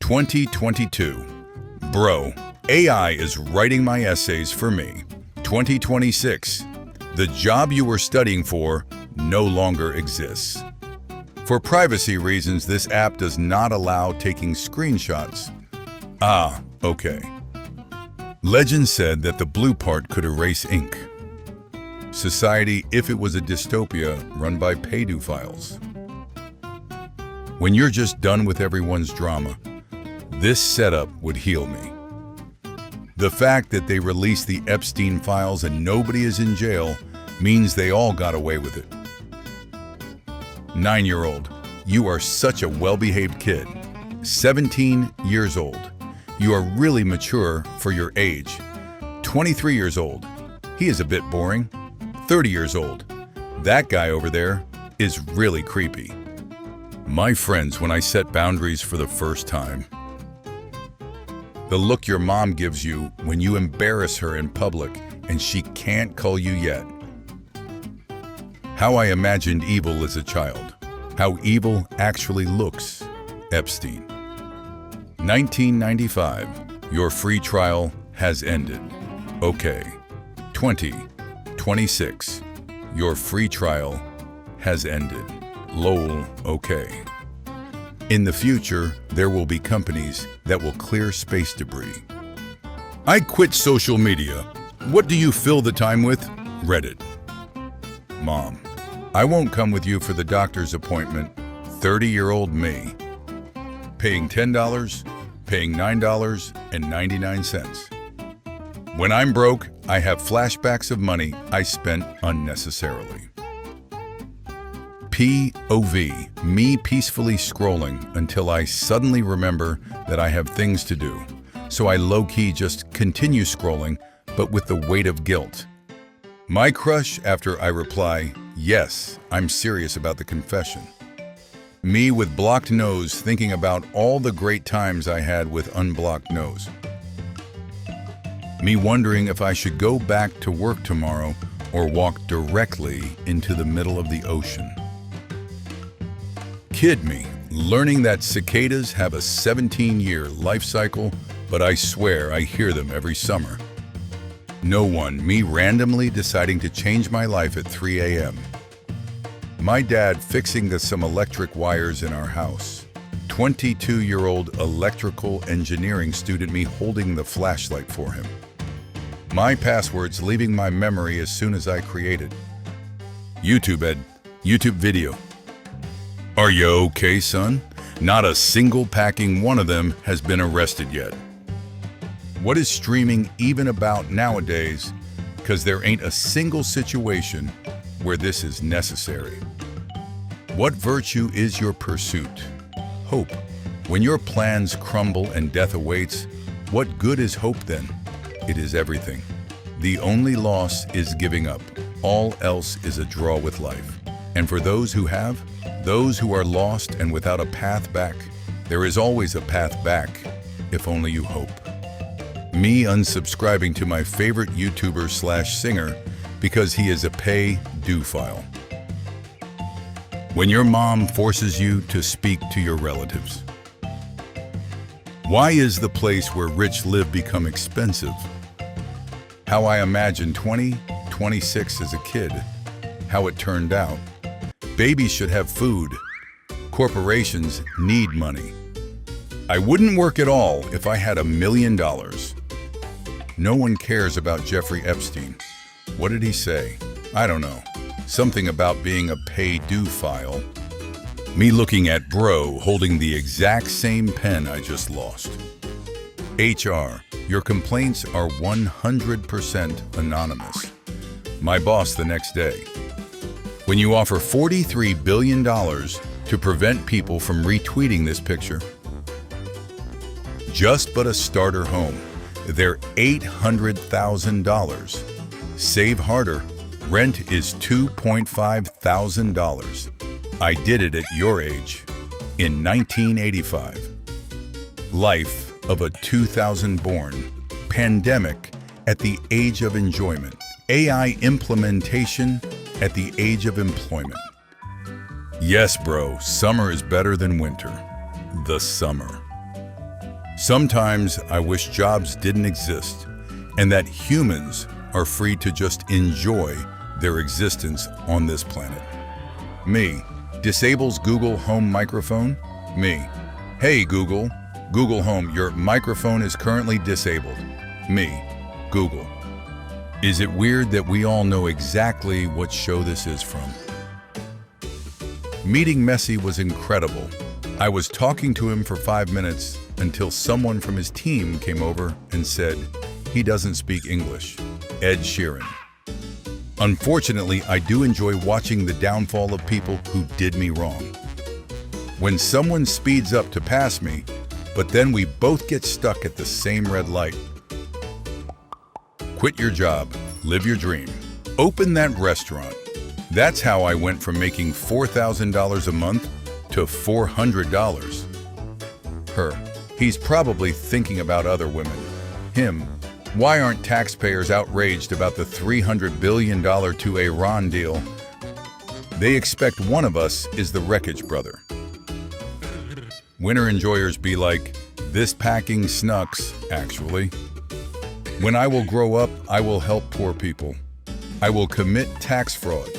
2022. Bro, AI is writing my essays for me. 2026. The job you were studying for no longer exists. For privacy reasons, this app does not allow taking screenshots. Ah, okay. Legend said that the blue part could erase ink. Society if it was a dystopia run by pedophiles. When you're just done with everyone's drama, this setup would heal me. The fact that they released the Epstein files and nobody is in jail means they all got away with it. 9-year-old, you are such a well-behaved kid. 17 years old, you are really mature for your age. 23 years old, he is a bit boring. 30 years old, that guy over there is really creepy. My friends, when I set boundaries for the first time. The look your mom gives you when you embarrass her in public and she can't call you yet. How I imagined evil as a child. How evil actually looks. Epstein. 1995. Your free trial has ended. Okay. 2026. Your free trial has ended. Lol, okay. In the future, there will be companies that will clear space debris. I quit social media. What do you fill the time with? Reddit. Mom, I won't come with you for the doctor's appointment. 30-year-old me. Paying $10, paying $9.99. When I'm broke, I have flashbacks of money I spent unnecessarily. POV, me peacefully scrolling until I suddenly remember that I have things to do. So I low-key just continue scrolling, but with the weight of guilt. My crush after I reply, yes, I'm serious about the confession. Me with blocked nose thinking about all the great times I had with unblocked nose. Me wondering if I should go back to work tomorrow or walk directly into the middle of the ocean. Kid me, learning that cicadas have a 17-year life cycle, but I swear I hear them every summer. No one, me randomly deciding to change my life at 3 a.m. My dad fixing some electric wires in our house. 22-year-old electrical engineering student me holding the flashlight for him. My passwords leaving my memory as soon as I created. YouTube video. Are you okay, son? Not a single packing one of them has been arrested yet. What is streaming even about nowadays? Because there ain't a single situation where this is necessary. What virtue is your pursuit? Hope. When your plans crumble and death awaits, what good is hope then? It is everything. The only loss is giving up. All else is a draw with life. And for those who have, those who are lost and without a path back, there is always a path back, if only you hope. Me unsubscribing to my favorite YouTuber/singer because he is a pay-do-file. When your mom forces you to speak to your relatives. Why is the place where rich live become expensive? How I imagined 2026 as a kid. How it turned out. Babies should have food. Corporations need money. I wouldn't work at all if I had $1 million. No one cares about Jeffrey Epstein. What did he say? I don't know. Something about being a pay-do-file. Me looking at bro holding the exact same pen I just lost. HR, your complaints are 100% anonymous. My boss the next day. When you offer $43 billion to prevent people from retweeting this picture. Just but a starter home. They're $800,000. Save harder. Rent is $2,500. I did it at your age. In 1985. Life of a 2000 born. Pandemic at the age of enjoyment. AI implementation at the age of employment. Yes, bro, summer is better than winter. The summer. Sometimes I wish jobs didn't exist and that humans are free to just enjoy their existence on this planet. Me, disables Google Home microphone. Me, hey Google, Google Home, your microphone is currently disabled. Me, Google. Is it weird that we all know exactly what show this is from? Meeting Messi was incredible. I was talking to him for 5 minutes until someone from his team came over and said, he doesn't speak English. Ed Sheeran. Unfortunately, I do enjoy watching the downfall of people who did me wrong. When someone speeds up to pass me, but then we both get stuck at the same red light. Quit your job, live your dream, open that restaurant. That's how I went from making $4,000 a month to $400. Her, he's probably thinking about other women. Him, why aren't taxpayers outraged about the $300 billion to Iran deal? They expect one of us is the wreckage brother. Winter enjoyers be like, this packing snucks, actually. When I will grow up, I will help poor people. I will commit tax fraud.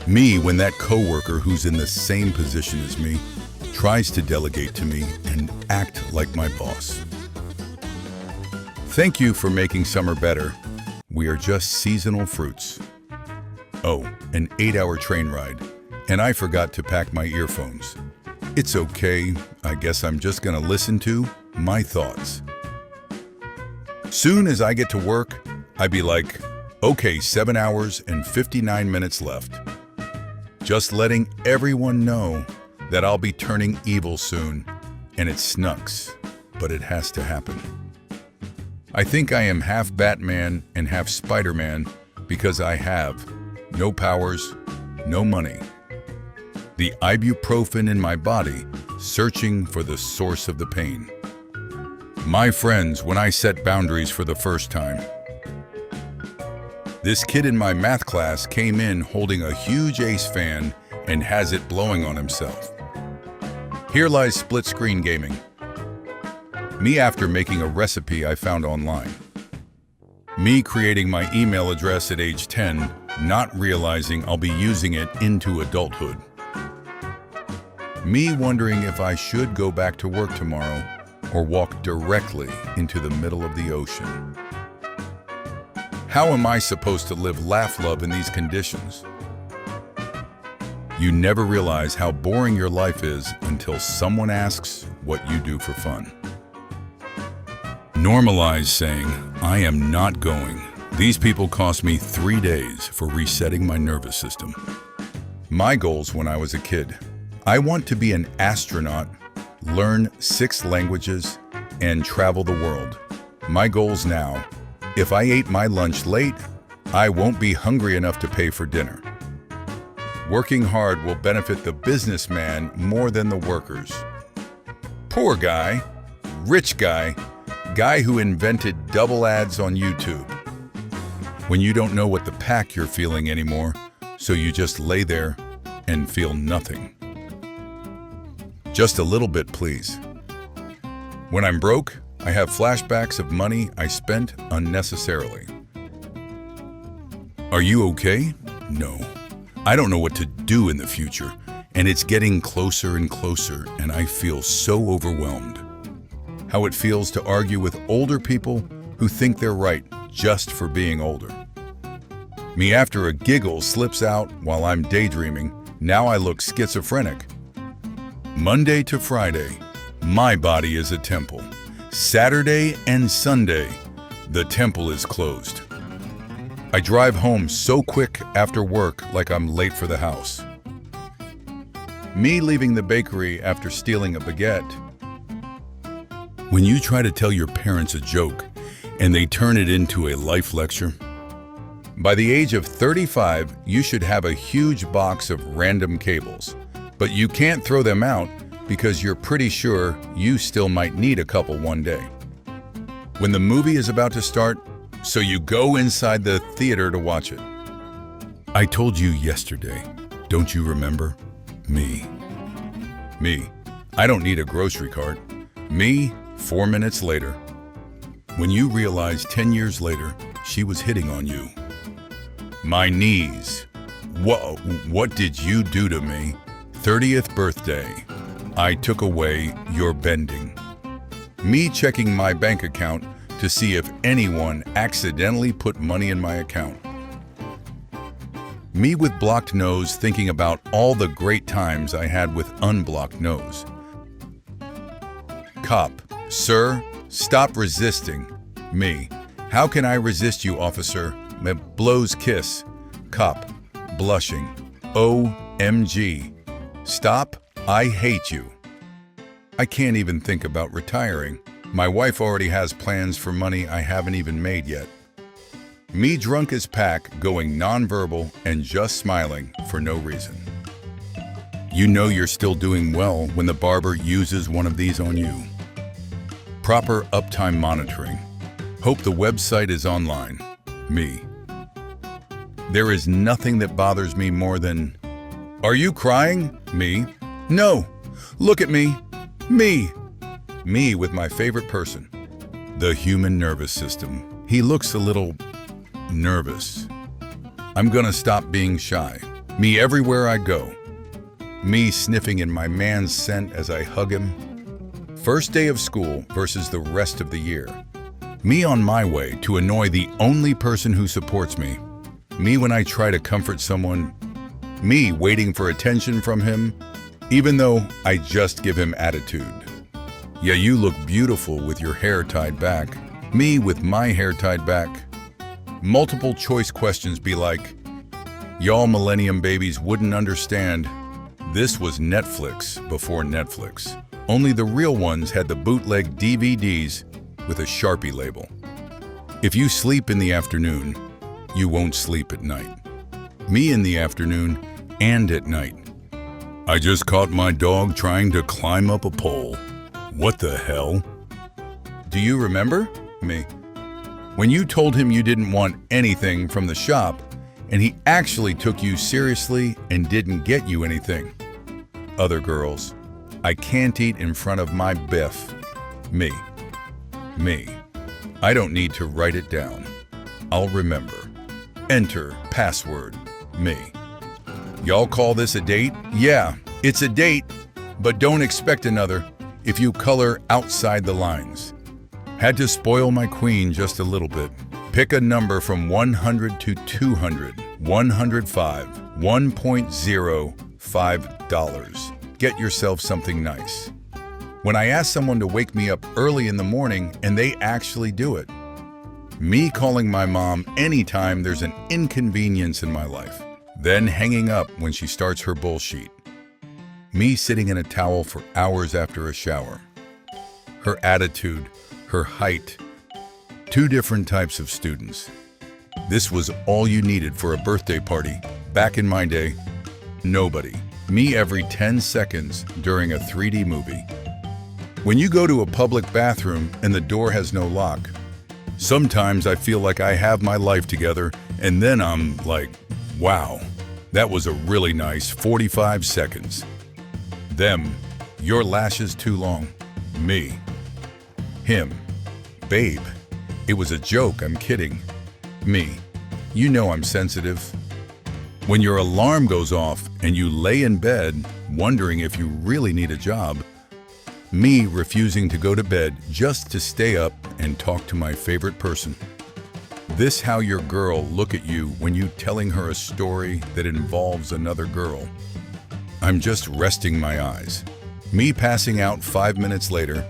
Me, when that coworker who's in the same position as me tries to delegate to me and act like my boss. Thank you for making summer better. We are just seasonal fruits. Oh, an 8-hour train ride, and I forgot to pack my earphones. It's okay, I guess I'm just gonna listen to my thoughts. Soon as I get to work, I be like, okay, 7 hours and 59 minutes left. Just letting everyone know that I'll be turning evil soon, and it snucks, but it has to happen. I think I am half Batman and half Spider-Man because I have no powers, no money. The ibuprofen in my body, searching for the source of the pain. My friends, when I set boundaries for the first time. This kid in my math class came in holding a huge Ace fan and has it blowing on himself. Here lies split-screen gaming. Me after making a recipe I found online. Me creating my email address at age 10, not realizing I'll be using it into adulthood. Me wondering if I should go back to work tomorrow or walk directly into the middle of the ocean. How am I supposed to live laugh love in these conditions? You never realize how boring your life is until someone asks what you do for fun. Normalize saying, I am not going. These people cost me 3 days for resetting my nervous system. My goals when I was a kid. I want to be an astronaut, learn 6 languages, and travel the world. My goals now, if I ate my lunch late, I won't be hungry enough to pay for dinner. Working hard will benefit the businessman more than the workers. Poor guy, rich guy, guy who invented double ads on YouTube. When you don't know what the pack you're feeling anymore, so you just lay there and feel nothing. Just a little bit, please. When I'm broke, I have flashbacks of money I spent unnecessarily. Are you okay? No. I don't know what to do in the future, and it's getting closer and closer, and I feel so overwhelmed. How it feels to argue with older people who think they're right just for being older. Me after a giggle slips out while I'm daydreaming, now I look schizophrenic. Monday to Friday, my body is a temple. Saturday and Sunday, the temple is closed. I drive home so quick after work like I'm late for the house. Me leaving the bakery after stealing a baguette. When you try to tell your parents a joke and they turn it into a life lecture. By the age of 35, you should have a huge box of random cables. But you can't throw them out because you're pretty sure you still might need a couple one day. When the movie is about to start, so you go inside the theater to watch it. I told you yesterday, don't you remember? Me. I don't need a grocery cart. Me, 4 minutes later. When you realize 10 years later, she was hitting on you. My knees. Whoa, what did you do to me? 30th birthday. I took away your bending. Me checking my bank account to see if anyone accidentally put money in my account. Me with blocked nose thinking about all the great times I had with unblocked nose. Cop, sir, stop resisting. Me, how can I resist you, officer? Me blows kiss. Cop, blushing. OMG. Stop, I hate you. I can't even think about retiring. My wife already has plans for money I haven't even made yet. Me drunk as pack, going nonverbal and just smiling for no reason. You know you're still doing well when the barber uses one of these on you. Proper uptime monitoring. Hope the website is online. Me. There is nothing that bothers me more than, are you crying? Me. No. Look at me. Me. Me with my favorite person. The human nervous system. He looks a little nervous. I'm gonna stop being shy. Me everywhere I go. Me sniffing in my man's scent as I hug him. First day of school versus the rest of the year. Me on my way to annoy the only person who supports me. Me when I try to comfort someone. Me waiting for attention from him, even though I just give him attitude. Yeah, you look beautiful with your hair tied back. Me with my hair tied back. Multiple choice questions be like, y'all millennium babies wouldn't understand. This was Netflix before Netflix. Only the real ones had the bootleg DVDs with a Sharpie label. If you sleep in the afternoon, you won't sleep at night. Me in the afternoon and at night. I just caught my dog trying to climb up a pole. What the hell? Do you remember? Me. When you told him you didn't want anything from the shop, and he actually took you seriously and didn't get you anything. Other girls. I can't eat in front of my biff. Me. Me. I don't need to write it down. I'll remember. Enter password. Me. Y'all call this a date? Yeah, it's a date, but don't expect another if you color outside the lines. Had to spoil my queen just a little bit. Pick a number from 100 to 200. 105. $1.05. Get yourself something nice. When I ask someone to wake me up early in the morning and they actually do it. Me calling my mom anytime there's an inconvenience in my life. Then hanging up when she starts her bullshit. Me sitting in a towel for hours after a shower. Her attitude, her height. 2 different types of students. This was all you needed for a birthday party. Back in my day, nobody. Me every 10 seconds during a 3D movie. When you go to a public bathroom and the door has no lock, sometimes I feel like I have my life together, and then I'm like, wow, that was a really nice 45 seconds. Them, your lashes too long. Me. Him. Babe, it was a joke, I'm kidding. Me. You know I'm sensitive. When your alarm goes off and you lay in bed wondering if you really need a job. Me refusing to go to bed just to stay up and talk to my favorite person. This how your girl look at you when you telling her a story that involves another girl. I'm just resting my eyes. Me passing out 5 minutes later.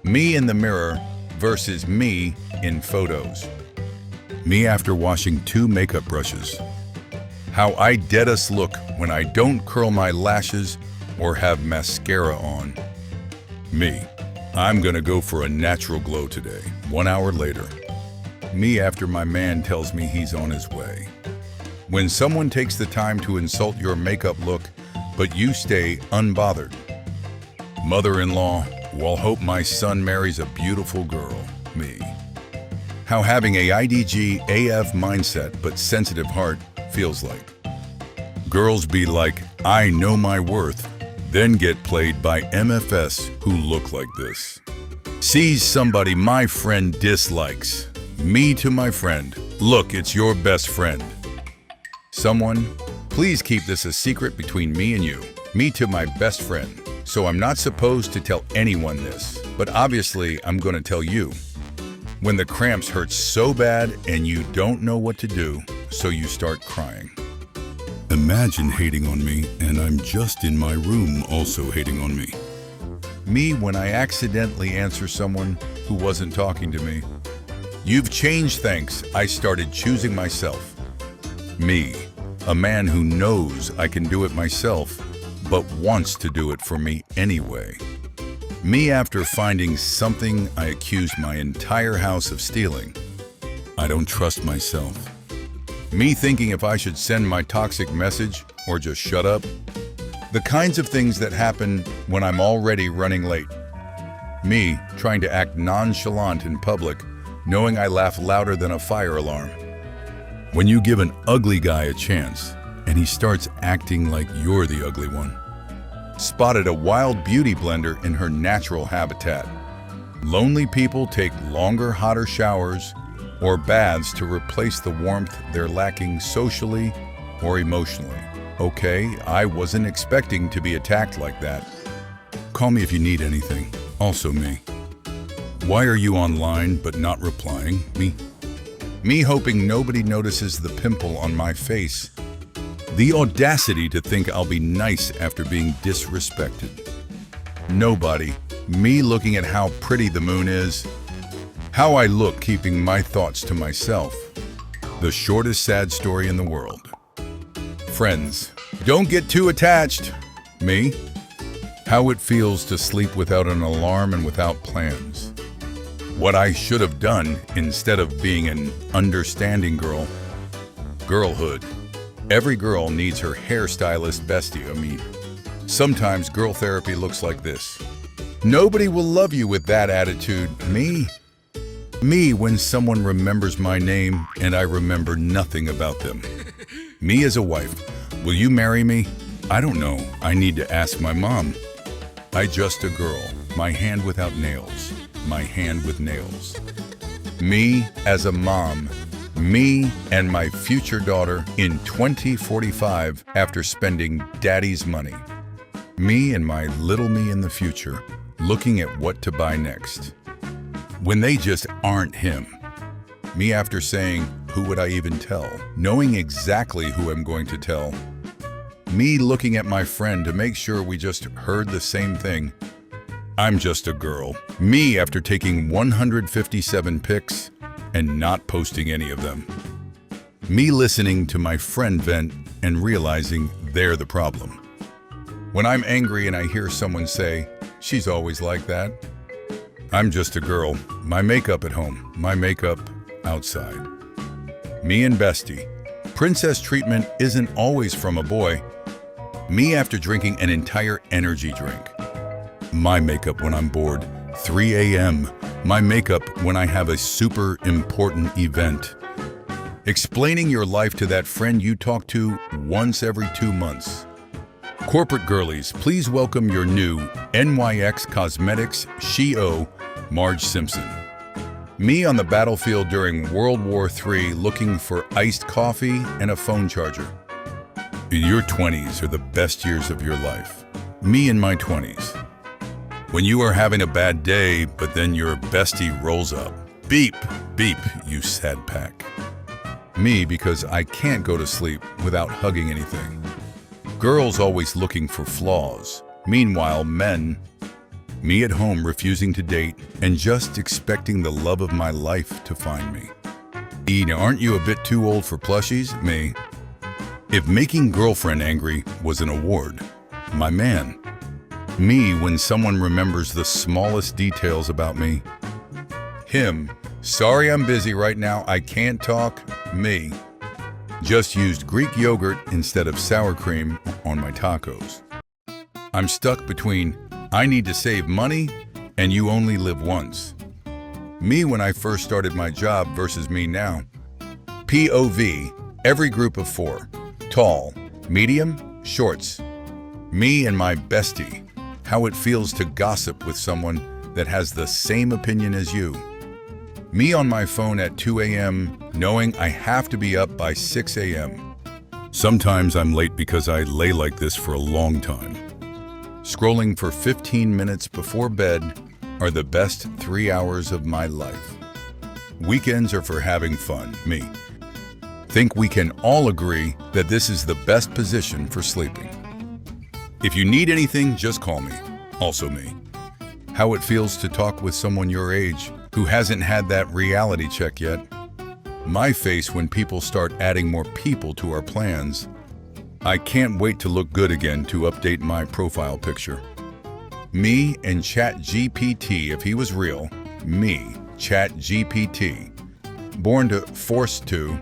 Me in the mirror versus me in photos. Me after washing 2 makeup brushes. How I deadass look when I don't curl my lashes or have mascara on. Me. I'm gonna go for a natural glow today. 1 hour later. Me after my man tells me he's on his way. When someone takes the time to insult your makeup look, but you stay unbothered. Mother-in-law, well, hope my son marries a beautiful girl. Me. How having a IDG AF mindset but sensitive heart feels like. Girls be like, I know my worth, then get played by MFS who look like this. Sees somebody my friend dislikes. Me to my friend. Look, it's your best friend. Someone, please keep this a secret between me and you. Me to my best friend. So I'm not supposed to tell anyone this, but obviously I'm gonna tell you. When the cramps hurt so bad and you don't know what to do, so you start crying. Imagine hating on me and I'm just in my room also hating on me. Me when I accidentally answer someone who wasn't talking to me. You've changed, thanks. I started choosing myself. Me, a man who knows I can do it myself, but wants to do it for me anyway. Me after finding something I accused my entire house of stealing. I don't trust myself. Me thinking if I should send my toxic message or just shut up. The kinds of things that happen when I'm already running late. Me trying to act nonchalant in public, knowing I laugh louder than a fire alarm. When you give an ugly guy a chance and he starts acting like you're the ugly one. Spotted a wild beauty blender in her natural habitat. Lonely people take longer, hotter showers or baths to replace the warmth they're lacking socially or emotionally. Okay, I wasn't expecting to be attacked like that. Call me if you need anything. Also me. Why are you online but not replying? Me hoping nobody notices the pimple on my face. The audacity to think I'll be nice after being disrespected. Nobody. Me looking at how pretty the moon is. How I look keeping my thoughts to myself. The shortest sad story in the world. Friends, don't get too attached. Me. How it feels to sleep without an alarm and without plans. What I should have done instead of being an understanding girl. Girlhood. Every girl needs her hairstylist bestie. Sometimes girl therapy looks like this. Nobody will love you with that attitude. Me when someone remembers my name and I remember nothing about them. Me as a wife. Will you marry me? I don't know. I need to ask my mom. I just a girl. My hand without nails. My hand with nails. Me as a mom. Me and my future daughter in 2045 after spending daddy's money. Me and my little me in the future, looking at what to buy next. When they just aren't him. Me after saying, who would I even tell? Knowing exactly who I'm going to tell. Me looking at my friend to make sure we just heard the same thing. I'm just a girl. Me after taking 157 pics and not posting any of them. Me listening to my friend vent and realizing they're the problem. When I'm angry and I hear someone say, she's always like that. I'm just a girl. My makeup at home, my makeup outside. Me and bestie. Princess treatment isn't always from a boy. Me after drinking an entire energy drink. My makeup when I'm bored, 3 a.m. My makeup when I have a super important event. Explaining your life to that friend you talk to once every 2 months. Corporate girlies, please welcome your new NYX Cosmetics She-O, Marge Simpson. Me on the battlefield during World War III looking for iced coffee and a phone charger. Your 20s are the best years of your life. Me in my 20s. When you are having a bad day, but then your bestie rolls up. Beep, beep, you sad pack. Me because I can't go to sleep without hugging anything. Girls always looking for flaws. Meanwhile, men, me at home refusing to date and just expecting the love of my life to find me. Aren't you a bit too old for plushies? Me. If making girlfriend angry was an award, my man. Me when someone remembers the smallest details about me. Him. Sorry I'm busy right now, I can't talk. Me. Just used Greek yogurt instead of sour cream on my tacos. I'm stuck between I need to save money and you only live once. Me when I first started my job versus me now. POV, every group of 4. Tall, medium, shorts. Me and my bestie. How it feels to gossip with someone that has the same opinion as you. Me on my phone at 2 a.m., knowing I have to be up by 6 a.m. Sometimes I'm late because I lay like this for a long time. Scrolling for 15 minutes before bed are the best 3 hours of my life. Weekends are for having fun, me. Think we can all agree that this is the best position for sleeping. If you need anything, just call me. Also me. How it feels to talk with someone your age who hasn't had that reality check yet. My face when people start adding more people to our plans. I can't wait to look good again to update my profile picture. Me and ChatGPT if he was real. Me, ChatGPT. Born to, forced to.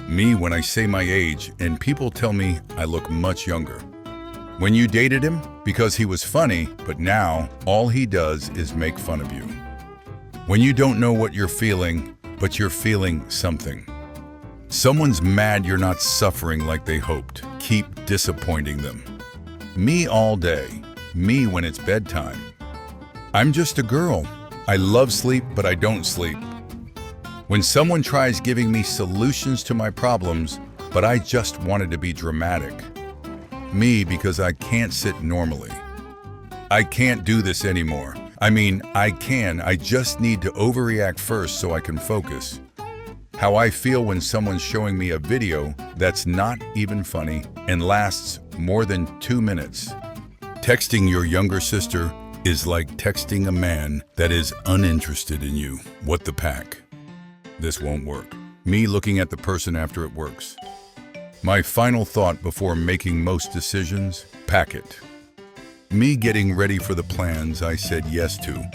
Me when I say my age and people tell me I look much younger. When you dated him, because he was funny, but now all he does is make fun of you. When you don't know what you're feeling, but you're feeling something. Someone's mad you're not suffering like they hoped. Keep disappointing them. Me all day. Me when it's bedtime. I'm just a girl. I love sleep, but I don't sleep. When someone tries giving me solutions to my problems, but I just wanted to be dramatic. Me because I can't sit normally. I can't do this anymore. I can, I just need to overreact first so I can focus. How I feel when someone's showing me a video that's not even funny and lasts more than 2 minutes. Texting your younger sister is like texting a man that is uninterested in you. What the pack? This won't work. Me looking at the person after it works. My final thought before making most decisions, pack it. Me getting ready for the plans I said yes to.